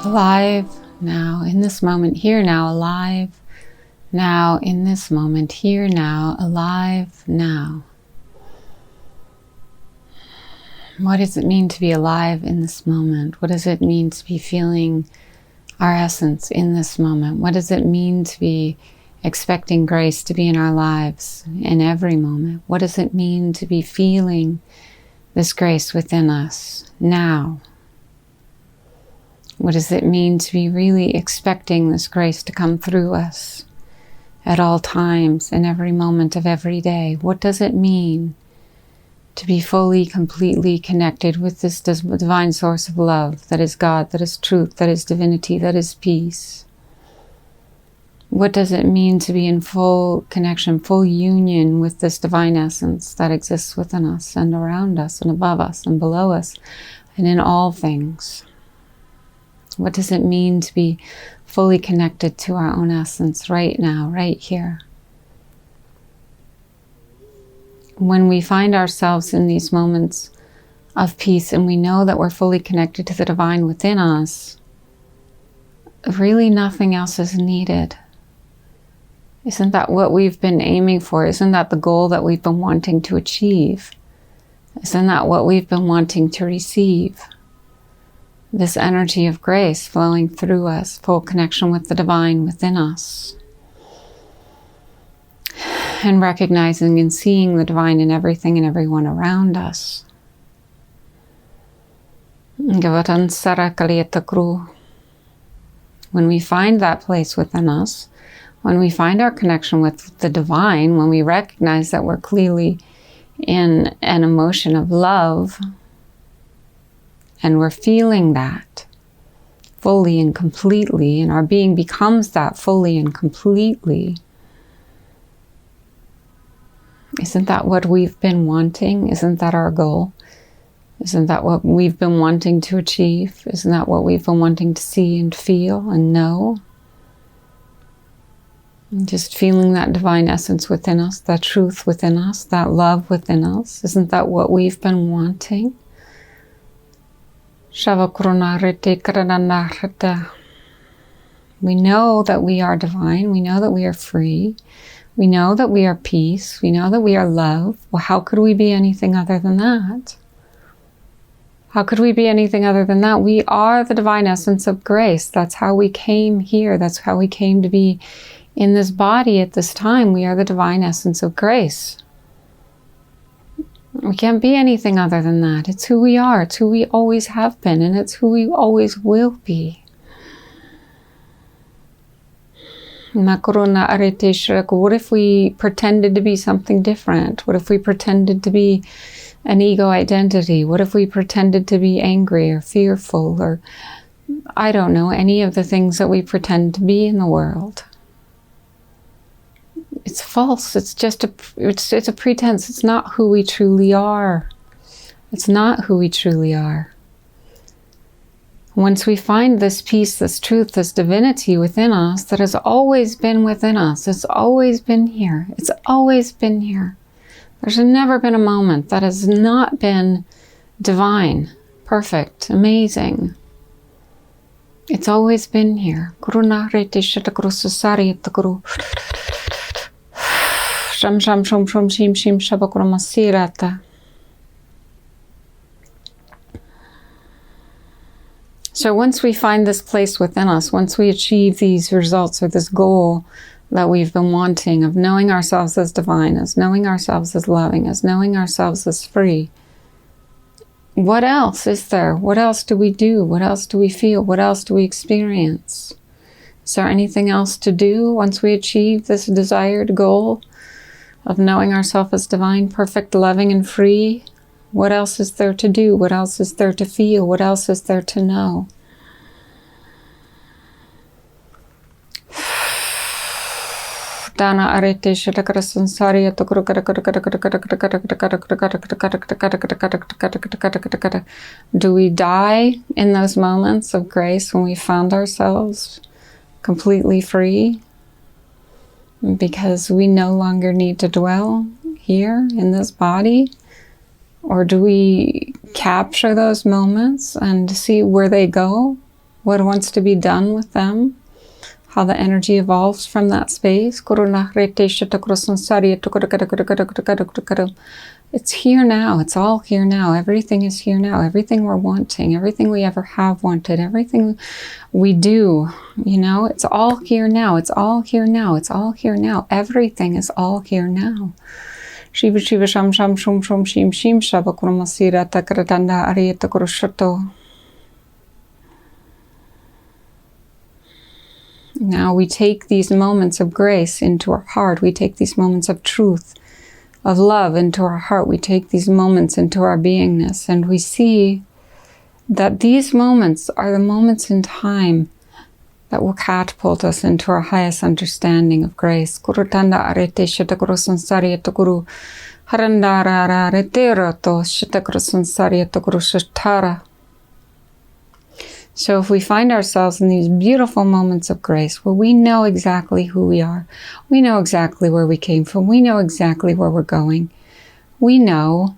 Alive now, in this moment, here now, alive now, in this moment, here now, alive now. What does it mean to be alive in this moment? What does it mean to be feeling our essence in this moment? What does it mean to be expecting grace to be in our lives in every moment? What does it mean to be feeling this grace within us now? What does it mean to be really expecting this grace to come through us at all times, in every moment of every day? What does it mean to be fully, completely connected with this divine source of love that is God, that is truth, that is divinity, that is peace? What does it mean to be in full connection, full union with this divine essence that exists within us and around us and above us and below us and in all things? What does it mean to be fully connected to our own essence right now, right here? When we find ourselves in these moments of peace and we know that we're fully connected to the divine within us, really nothing else is needed. Isn't that what we've been aiming for? Isn't that the goal that we've been wanting to achieve? Isn't that what we've been wanting to receive? This energy of grace flowing through us, full connection with the divine within us. And recognizing and seeing the divine in everything and everyone around us. When we find that place within us, when we find our connection with the divine, when we recognize that we're clearly in an emotion of love, and we're feeling that fully and completely, and our being becomes that fully and completely, isn't that what we've been wanting? Isn't that our goal? Isn't that what we've been wanting to achieve? Isn't that what we've been wanting to see and feel and know? And just feeling that divine essence within us, that truth within us, that love within us. Isn't that what we've been wanting? We know that we are divine. We know that we are free. We know that we are peace. We know that we are love. Well, how could we be anything other than that? How could we be anything other than that? We are the divine essence of grace. That's how we came here. That's how we came to be in this body at this time. We are the divine essence of grace. We can't be anything other than that. It's who we are. It's who we always have been, and it's who we always will be. What if we pretended to be something different? What if we pretended to be an ego identity? What if we pretended to be angry or fearful or, I don't know, any of the things that we pretend to be in the world? It's false. It's just it's a pretense. It's not who we truly are. It's not who we truly are. Once we find this peace, this truth, this divinity within us that has always been within us, it's always been here. It's always been here. There's never been a moment that has not been divine, perfect, amazing. It's always been here. So once we find this place within us, once we achieve these results or this goal that we've been wanting of knowing ourselves as divine, as knowing ourselves as loving, as knowing ourselves as free, what else is there? What else do we do? What else do we feel? What else do we experience? Is there anything else to do once we achieve this desired goal of knowing ourselves as divine, perfect, loving, and free? What else is there to do? What else is there to feel? What else is there to know? Do we die in those moments of grace when we found ourselves completely free? Because we no longer need to dwell here in this body Or do we capture those moments and see where they go? What wants to be done with them? How the energy evolves from that space? It's here now. It's all here now. Everything is here now. Everything we're wanting, everything we ever have wanted, everything we do, it's all here now. It's all here now. It's all here now. Everything is all here now. Shiva Shiva Sham Sham Shum Shum Shim Shim Shaba Kurumasira Takratanda Arieta Kurushato. Now we take these moments of grace into our heart. We take these moments of truth, of love into our heart. We take these moments into our beingness, and we see that these moments are the moments in time that will catapult us into our highest understanding of grace. Kurutanda arete shitakuru sansarieta guru harandara arete roto shitakuru sansarieta guru shatara. So if we find ourselves in these beautiful moments of grace where we know exactly who we are, we know exactly where we came from, we know exactly where we're going, we know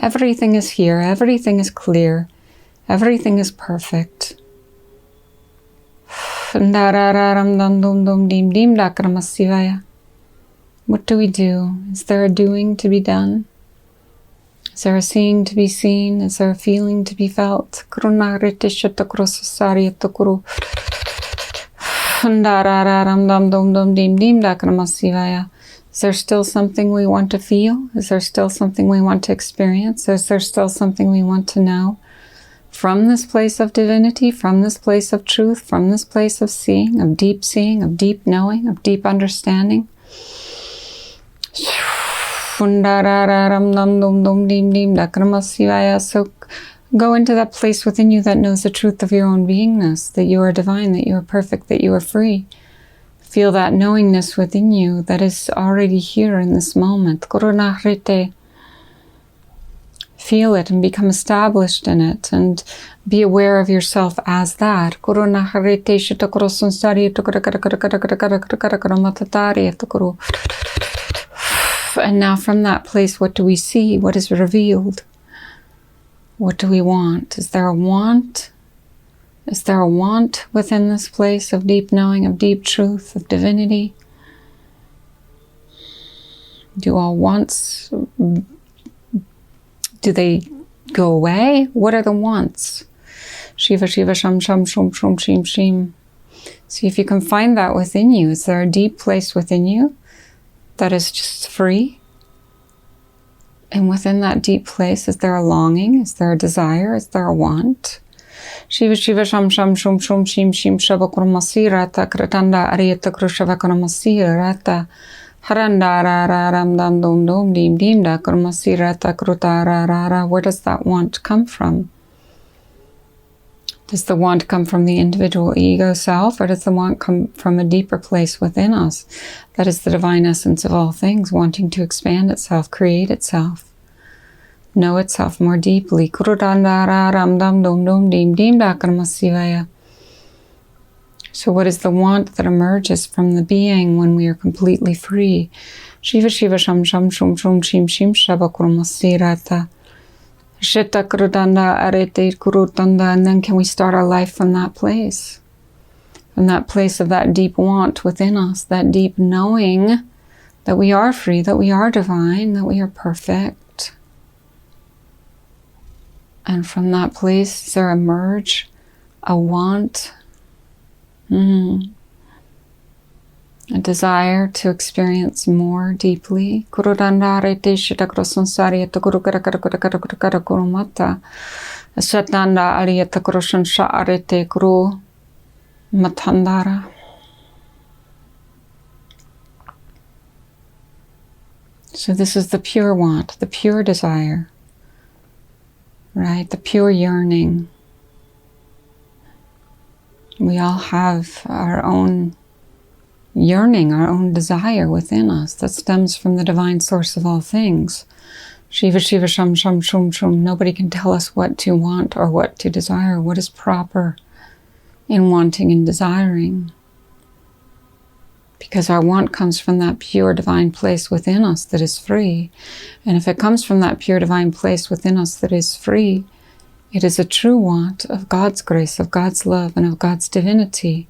everything is here, everything is clear, everything is perfect. What do we do? Is there a doing to be done? Is there a seeing to be seen? Is there a feeling to be felt? Is there still something we want to feel? Is there still something we want to experience? Is there still something we want to know? From this place of divinity, from this place of truth, from this place of seeing, of deep knowing, of deep understanding. So go into that place within you that knows the truth of your own beingness, that you are divine, that you are perfect, that you are free. Feel that knowingness within you that is already here in this moment. Feel it and become established in it, and be aware of yourself as that. And now from that place, what do we see? What is revealed? What do we want? Is there a want? Is there a want within this place of deep knowing, of deep truth, of divinity? Do all wants, do they go away? What are the wants? Shiva Shiva Sham Sham Shum Shum Shim Shim. See if you can find that within you. Is there a deep place within you that is just free? And within that deep place, is there a longing? Is there a desire? Is there a want? Shiva Shiva Sham Sham Shum Shum Shim Shim Shava Kurmasirata Kratanda Arieta Krushava Kurmasirata Haranda Rara Ram Dam Dum Dum Dim Dim Da Kurmasirata Krutara Rara. Where does that want come from? Does the want come from the individual ego self, or does the want come from a deeper place within us? That is the divine essence of all things, wanting to expand itself, create itself, know itself more deeply. So what is the want that emerges from the being when we are completely free? Shiva Shiva Sham Sham Shum Shum Shim Shim Shava Kurmasirata. And then can we start our life from that place? From that place of that deep want within us, that deep knowing that we are free, that we are divine, that we are perfect. And from that place there emerge a want, a desire to experience more deeply. So this is the pure want, the pure desire, right? The pure yearning. We all have our own yearning, our own desire within us that stems from the divine source of all things. Shiva Shiva Sham Sham Shum Shum. Nobody can tell us what to want or what to desire, what is proper in wanting and desiring. Because our want comes from that pure divine place within us that is free. And if it comes from that pure divine place within us that is free, it is a true want of God's grace, of God's love, and of God's divinity.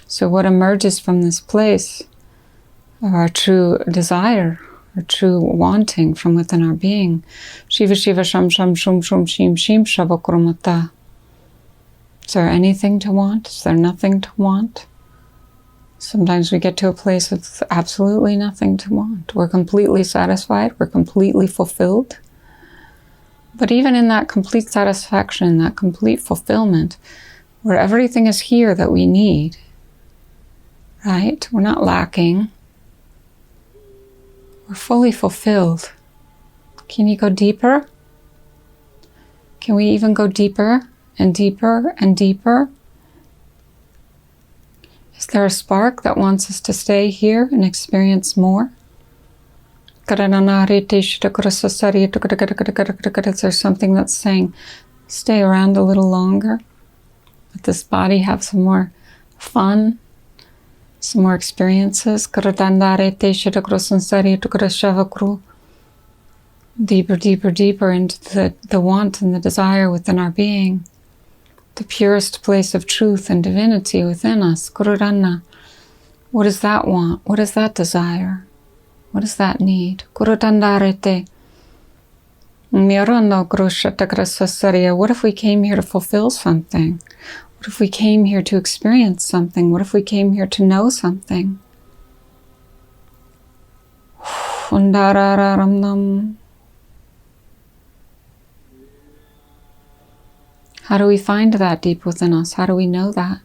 So what emerges from this place of our true desire, our true wanting from within our being? Shiva Shiva Sham Sham Shum Shum Shim Shim Shavakurumata. Is there anything to want? Is there nothing to want? Sometimes we get to a place of absolutely nothing to want. We're completely satisfied. We're completely fulfilled. But even in that complete satisfaction, that complete fulfillment, where everything is here that we need, right? We're not lacking. We're fully fulfilled. Can you go deeper? Can we even go deeper and deeper and deeper? Is there a spark that wants us to stay here and experience more? Is there something that's saying, stay around a little longer? Let this body have some more fun, some more experiences? Deeper, deeper, deeper into the want and the desire within our being. The purest place of truth and divinity within us. Kururana. What does that want? What does that desire? What does that need? Kurutandarete. What if we came here to fulfill something? What if we came here to experience something? What if we came here to know something? How do we find that deep within us? How do we know that?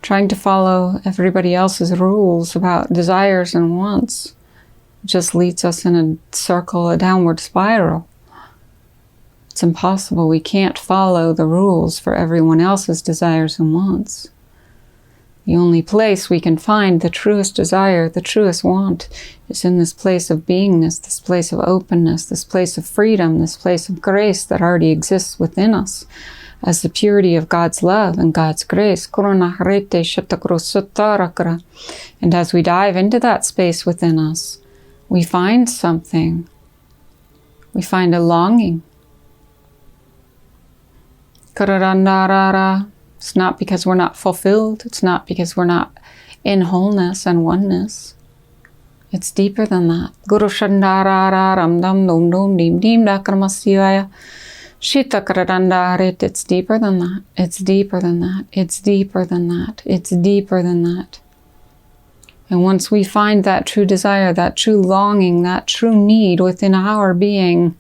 Trying to follow everybody else's rules about desires and wants just leads us in a circle, a downward spiral. It's impossible. We can't follow the rules for everyone else's desires and wants. The only place we can find the truest desire, the truest want, is in this place of beingness, this place of openness, this place of freedom, this place of grace that already exists within us as the purity of God's love and God's grace. And as we dive into that space within us, we find something. We find a longing. It's not because we're not fulfilled. It's not because we're not in wholeness and oneness. It's deeper than that. Guru Shandara Ram Dam Dum Dum Dim Dim Dakramasivaya Shita Karadandarit. It's deeper than that. It's deeper than that. It's deeper than that. It's deeper than that. And once we find that true desire, that true longing, that true need within our being,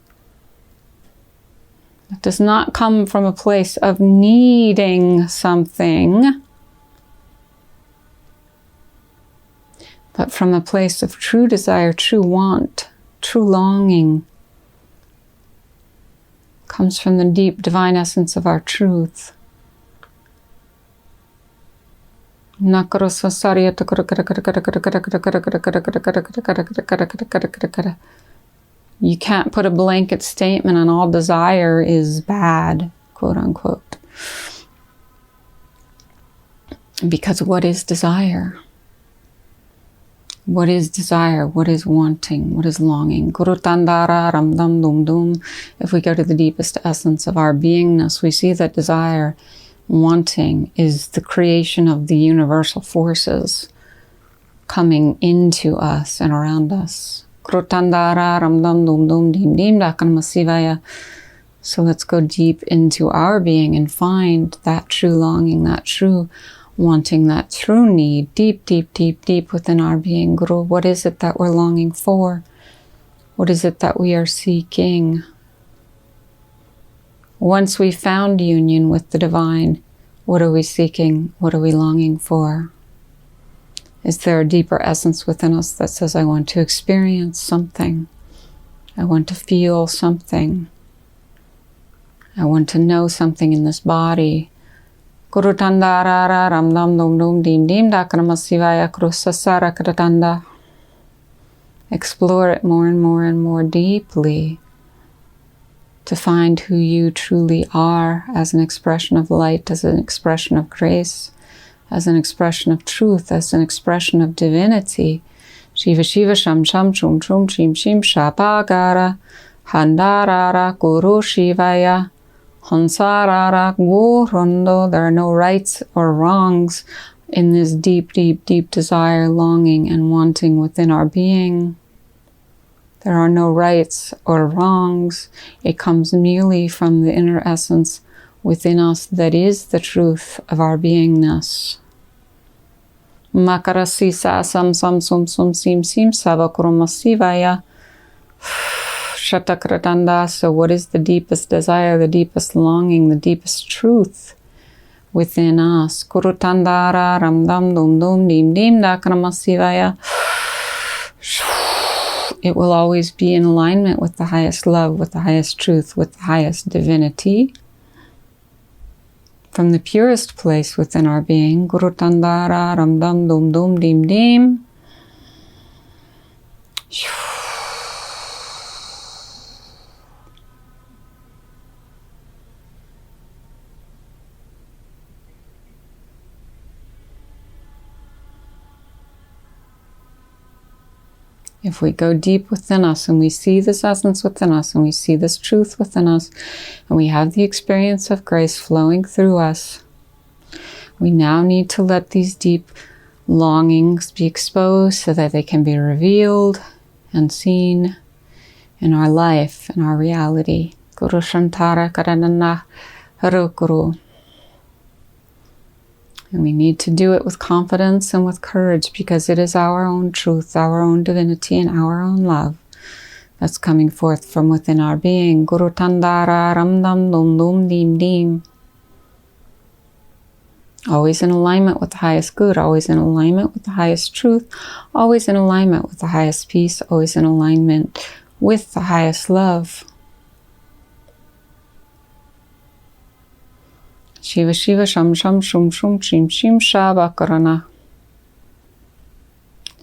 it does not come from a place of needing something, but from a place of true desire, true want, true longing. Comes from the deep divine essence of our truth. You can't put a blanket statement on all desire is bad, quote unquote. Because what is desire? What is desire? What is wanting? What is longing? If we go to the deepest essence of our beingness, we see that desire, wanting, is the creation of the universal forces coming into us and around us. So let's go deep into our being and find that true longing, that true wanting, that true need, deep, deep, deep, deep within our being. Guru, what is it that we're longing for? What is it that we are seeking? Once we've found union with the divine, what are we seeking? What are we longing for? Is there a deeper essence within us that says, I want to experience something. I want to feel something. I want to know something in this body. Guru Tandara Ram Dam Dum Dum Dim Dim Dakramasivaya Krusasara Kratanda. Explore it more and more and more deeply to find who you truly are as an expression of light, as an expression of grace, as an expression of truth, as an expression of divinity. Shiva Shiva Sham Sham Chum Chum Chim Shim Shapagara Handarara Guru Shivaya Hansarara Gurundo. There are no rights or wrongs in this deep, deep, deep desire, longing, and wanting within our being. There are no rights or wrongs. It comes merely from the inner essence within us that is the truth of our beingness. Makarasi sa sam sam sum sum sim sim savakurumasivaya shatakratanda. So what is the deepest desire, the deepest longing, the deepest truth within us? Kurutandara ramdam dum dum dim dim dakramasivaya. It will always be in alignment with the highest love, with the highest truth, with the highest divinity. From the purest place within our being, Guru Tandara Ramdam Dum Dum Dim Dim. If we go deep within us and we see this essence within us and we see this truth within us and we have the experience of grace flowing through us, we now need to let these deep longings be exposed so that they can be revealed and seen in our life, in our reality. Guru Shantara Karanana Haru Guru. And we need to do it with confidence and with courage because it is our own truth, our own divinity, and our own love that's coming forth from within our being. Guru Tandara Ramdam Dum Dum Dim Dim. Always in alignment with the highest good, always in alignment with the highest truth, always in alignment with the highest peace, always in alignment with the highest love. Shiva Shiva Sham Sham Shum Shum Shim Shim Shabakarana.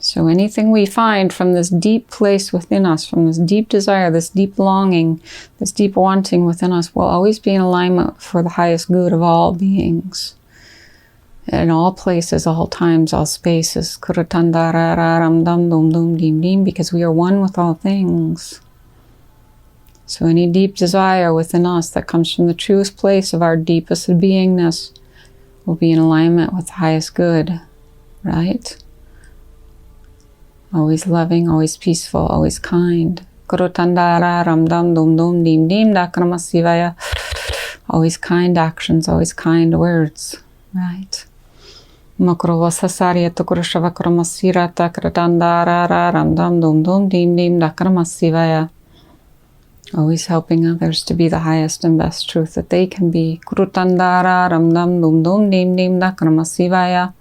So anything we find from this deep place within us, from this deep desire, this deep longing, this deep wanting within us will always be in alignment for the highest good of all beings. In all places, all times, all spaces. Kurutandara Ram Dum Dum Dum Dim Dim, because we are one with all things. So any deep desire within us that comes from the truest place of our deepest beingness will be in alignment with the highest good, right? Always loving, always peaceful, always kind. Kurutandara Ramdam Dum Dum Dim Dim Dakramasivaya. Always kind actions, always kind words, right? Makurovasasarya Tukurushavakuramasira Takratandara Ramdam Dum Dum Dim Dim Dakramasivaya. Always helping others to be the highest and best truth that they can be. Kurutandara Ramdam Dum Dum Dim Dim Dakramasivaya.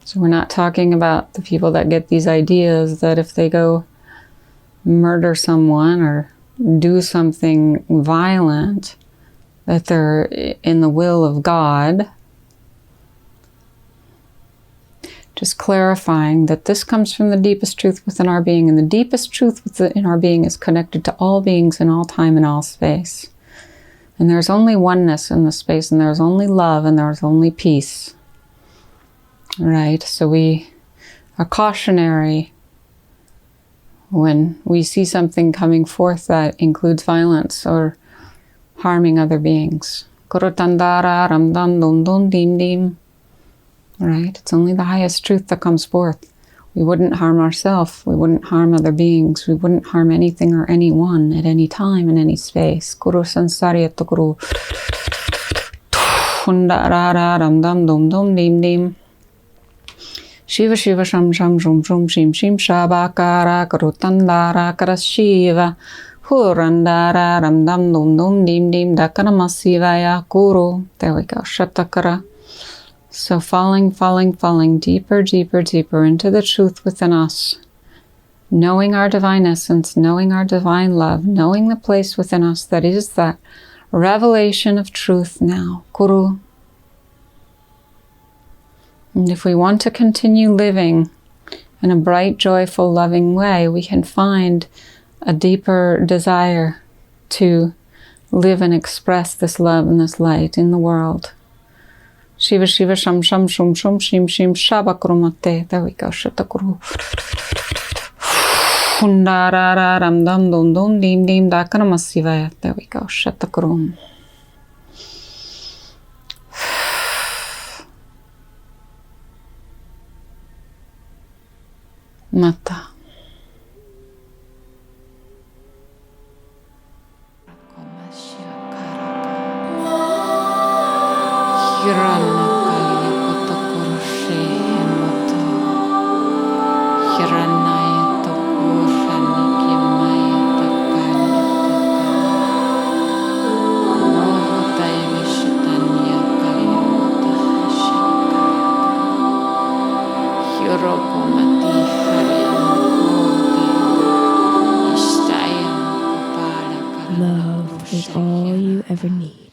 So we're not talking about the people that get these ideas that if they go murder someone or do something violent, that they're in the will of God. Just clarifying that this comes from the deepest truth within our being, and the deepest truth within our being is connected to all beings in all time and all space. And there's only oneness in the space, and there's only love, and there's only peace. Right? So we are cautionary when we see something coming forth that includes violence or harming other beings. Kurutandara Ramdam Dum Dum Dim Dim. Right? It's only the highest truth that comes forth. We wouldn't harm ourselves. We wouldn't harm other beings. We wouldn't harm anything or anyone at any time in any space. Guru Sansarya Tukuru Hundarara Ramdam Dum Dum Dim Dim. Shiva Shiva Sham Sham Shum Shum Shim Shim Shabakara Kurutandara Karashiva Hurandara Ramdam Dum Dum Dim Dim Dakaramasivaya Guru. There we go. Shatakara. So falling deeper, deeper, deeper into the truth within us. knowing our divine essence, knowing our divine love, knowing the place within us that is that revelation of truth now. Kuru. And if we want to continue living in a bright, joyful, loving way, we can find a deeper desire to live and express this love and this light in the world. Shiva Shiva Sham Sham Shum Shum Shim Shim Shabakrumate. There we go. Shatakuru. Hundara Ram Dam Dum Dum Dim Dim Dakaramasivaya. There we go. Shatakuru. Mata. Love is all you ever need.